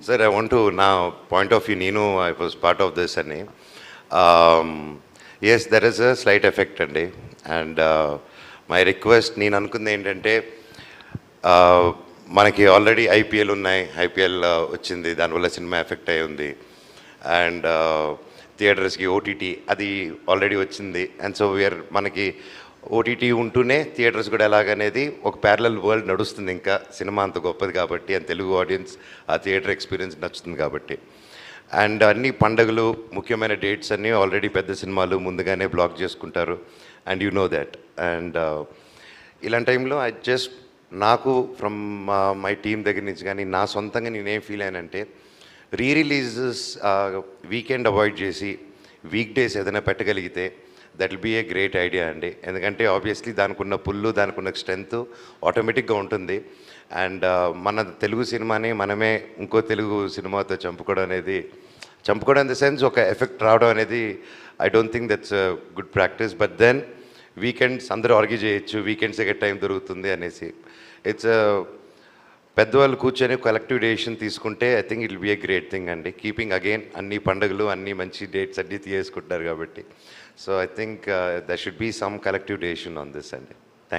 Sir, I want to now point of view, Nino, I was part of this and yes, there is a slight effect అండి and my request నేను అనుకుంది ఏంటంటే మనకి already IPL ఉన్నాయి, IPL వచ్చింది, దానివల్ల cinema effect అయి ఉంది అండ్ థియేటర్స్కి ఓటీటీ అది ఆల్రెడీ వచ్చింది అండ్ సో వీఆర్ మనకి ఓటీటీ ఉంటూనే థియేటర్స్ కూడా ఎలాగనేది ఒక ప్యారలల్ వరల్డ్ నడుస్తుంది. ఇంకా సినిమా అంత గొప్పది కాబట్టి అండ్ తెలుగు ఆడియన్స్ ఆ థియేటర్ ఎక్స్పీరియన్స్ నచ్చుతుంది కాబట్టి అండ్ అన్ని పండుగలు ముఖ్యమైన డేట్స్ అన్నీ ఆల్రెడీ పెద్ద సినిమాలు ముందుగానే బ్లాక్ చేసుకుంటారు and you know that and ఇలాంటి టైంలో ఐ జస్ట్ నాకు ఫ్రమ్ మై టీం దగ్గర నుంచి కానీ నా సొంతంగా నేనేం ఫీల్ అయ్యానంటే రీ రిలీజెస్ వీకెండ్ అవాయిడ్ చేసి వీక్ డేస్ ఏదైనా పెట్టగలిగితే that will be a great idea అండి. ఎందుకంటే ఆబ్వియస్లీ దానికి ఉన్న పుల్లు, దానికి ఉన్న స్ట్రెంత్ ఆటోమేటిక్గా ఉంటుంది అండ్ మన తెలుగు సినిమాని మనమే ఇంకో తెలుగు సినిమాతో చంపుకోవడం ఇన్ ద సెన్స్ ఒక ఎఫెక్ట్ రావడం అనేది I don't think that's good practice. But then weekends అందరూ ఆర్గ్యూ చేయొచ్చు, వీకెండ్స్ ఎక్కడ టైం దొరుకుతుంది అనేసి ఇట్స్ పెద్దవాళ్ళు కూర్చొని కలెక్టివ్ డెసిషన్ తీసుకుంటే I think it will be a great thing అండి. కీపింగ్ అగైన్ అన్ని పండుగలు అన్ని మంచి డేట్స్ అన్నీ తీసుకుంటారు కాబట్టి so I think there should be some collective decision on this అండి.